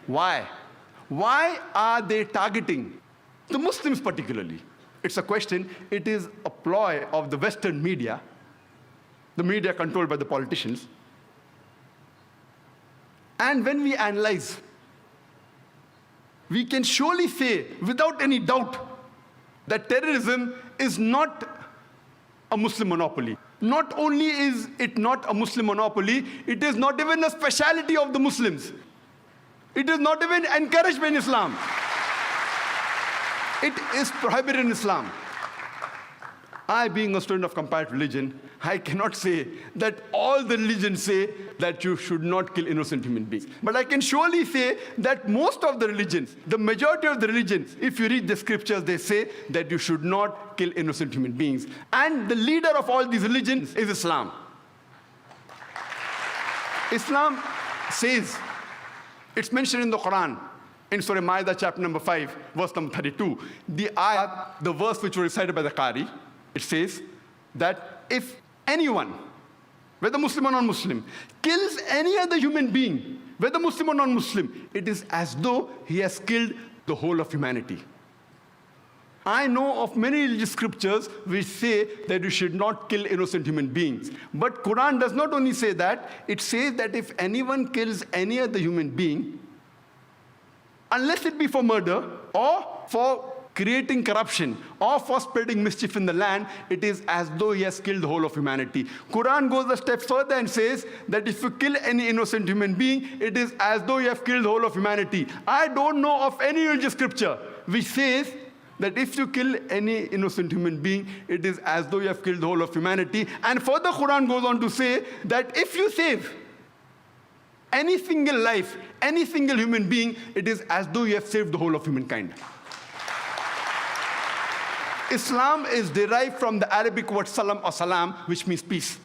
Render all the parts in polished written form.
Why? Why are they targeting the Muslims particularly? It's a question, it is a ploy of the Western media, the media controlled by the politicians. And when we analyze, we can surely say, without any doubt, that terrorism is not a Muslim monopoly. Not only is it not a Muslim monopoly, it is not even a speciality of the Muslims. It is not even encouraged in Islam. It is prohibited in Islam. I, being a student of comparative religion, I cannot say that all the religions say that you should not kill innocent human beings. But I can surely say that most of the religions, the majority of the religions, if you read the scriptures, they say that you should not kill innocent human beings. And the leader of all these religions is Islam. Islam says, it's mentioned in the Quran, in Surah Ma'idah, chapter number 5, verse number 32, the ayat, the verse which was recited by the Qari, it says that if anyone, whether Muslim or non-Muslim, kills any other human being, whether Muslim or non-Muslim, it is as though he has killed the whole of humanity. I know of many religious scriptures which say that you should not kill innocent human beings. But Quran does not only say that, it says that if anyone kills any other human being, unless it be for murder or for creating corruption or for spreading mischief in the land, it is as though he has killed the whole of humanity. Quran goes a step further and says that if you kill any innocent human being, it is as though you have killed the whole of humanity. I don't know of any religious scripture which says that if you kill any innocent human being, it is as though you have killed the whole of humanity. And further, Quran goes on to say that if you save any single life, any single human being, it is as though you have saved the whole of humankind. Islam is derived from the Arabic word salam or salam, which means peace.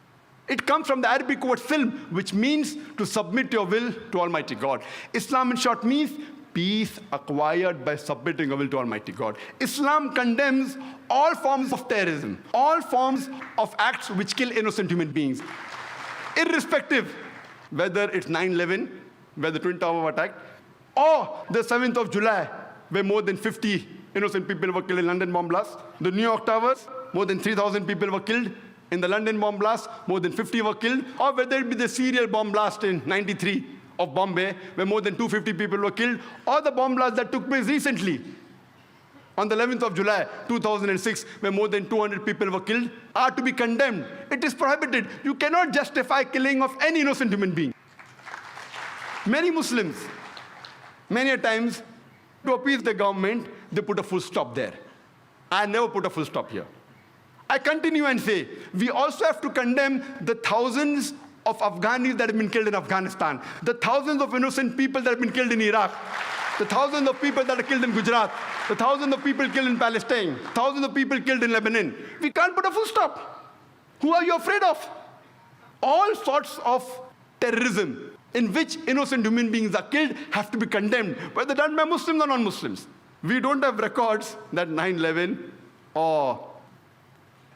It comes from the Arabic word silm, which means to submit your will to Almighty God. Islam, in short, means peace acquired by submitting your will to Almighty God. Islam condemns all forms of terrorism, all forms of acts which kill innocent human beings, irrespective whether it's 9/11, where the Twin Tower was attacked, or the 7th of July, where more than 50 innocent people were killed in London bomb blast. The New York Towers, more than 3,000 people were killed. In the London bomb blast, more than 50 were killed. Or whether it be the serial bomb blast in '93 of Bombay, where more than 250 people were killed, or the bomb blast that took place recently on the 11th of July, 2006, where more than 200 people were killed, are to be condemned. It is prohibited. You cannot justify killing of any innocent human being. Many Muslims, many a times, to appease the government, they put a full stop there. I never put a full stop here. I continue and say, we also have to condemn the thousands of Afghanis that have been killed in Afghanistan, the thousands of innocent people that have been killed in Iraq, the thousands of people that are killed in Gujarat, the thousands of people killed in Palestine, thousands of people killed in Lebanon. We can't put a full stop. Who are you afraid of? All sorts of terrorism in which innocent human beings are killed have to be condemned, whether done by Muslims or non-Muslims. We don't have records that 9/11 or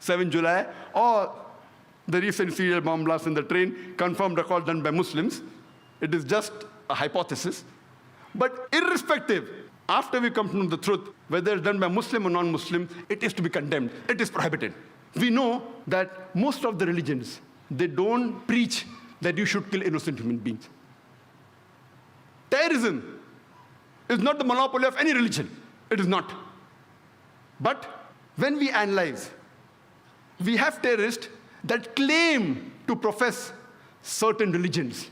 7 July or the recent serial bomb blast in the train confirmed records done by Muslims. It is just a hypothesis. But irrespective, after we come to know the truth, whether it's done by Muslim or non-Muslim, it is to be condemned. It is prohibited. We know that most of the religions, they don't preach that you should kill innocent human beings. Terrorism is not the monopoly of any religion. It is not. But when we analyze, we have terrorists that claim to profess certain religions.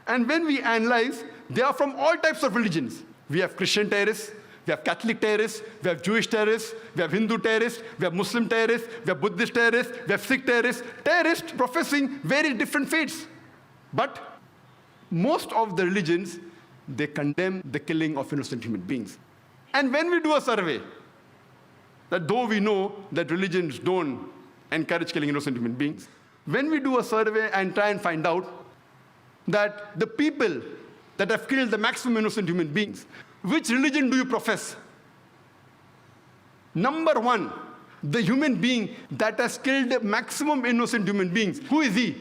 And when we analyze, they are from all types of religions. We have Christian terrorists, we have Catholic terrorists, we have Jewish terrorists, we have Hindu terrorists, we have Muslim terrorists, we have Buddhist terrorists, we have Sikh terrorists professing very different faiths. But most of the religions, they condemn the killing of innocent human beings. And when we do a survey, that though we know that religions don't encourage killing innocent human beings, when we do a survey and try and find out that the people that have killed the maximum innocent human beings, which religion do you profess? Number one, the human being that has killed the maximum innocent human beings. Who is he?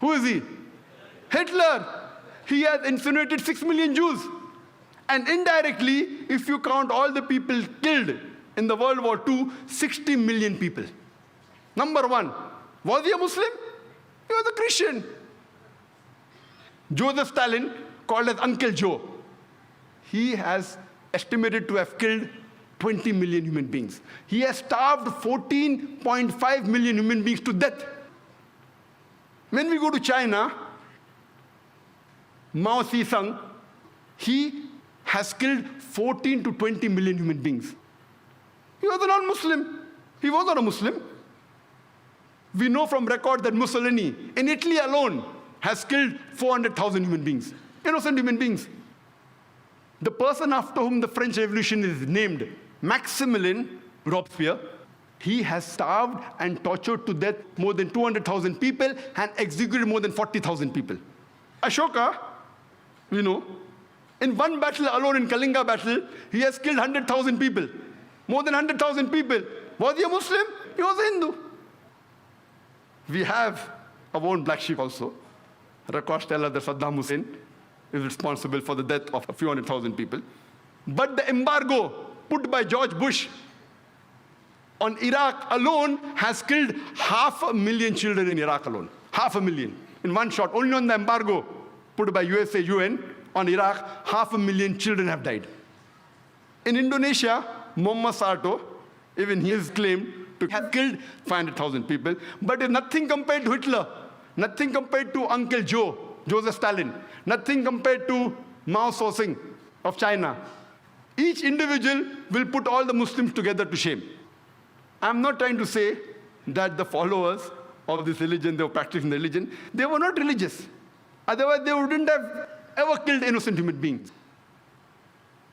Who is he? Hitler. He has incinerated 6 million Jews. And indirectly, if you count all the people killed in the World War II, 60 million people. Number one, was he a Muslim? He was a Christian. Joseph Stalin, called as Uncle Joe, he has estimated to have killed 20 million human beings. He has starved 14.5 million human beings to death. When we go to China, Mao Zedong, he has killed 14 to 20 million human beings. He was a non-Muslim. He was not a Muslim. We know from record that Mussolini, in Italy alone, has killed 400,000 human beings, innocent human beings. The person after whom the French Revolution is named, Maximilien Robespierre, he has starved and tortured to death more than 200,000 people and executed more than 40,000 people. Ashoka, we know, in one battle alone, in Kalinga battle, he has killed 100,000 people. More than 100,000 people. Was he a Muslim? He was a Hindu. We have our own black sheep also. Records tell us that Saddam Hussein is responsible for the death of a few 100,000 people. But the embargo put by George Bush on Iraq alone has killed 500,000 children in Iraq alone. 500,000 in one shot. Only on the embargo put by USA, UN on Iraq, 500,000 children have died. In Indonesia, Muammar Soeharto, even he is claimed to have killed 500,000 people, but it's nothing compared to Hitler, nothing compared to Uncle Joe, Joseph Stalin, nothing compared to Mao Zedong of China. Each individual will put all the Muslims together to shame. I'm not trying to say that the followers of this religion, they were practicing the religion, they were not religious. Otherwise, they wouldn't have ever killed innocent human beings.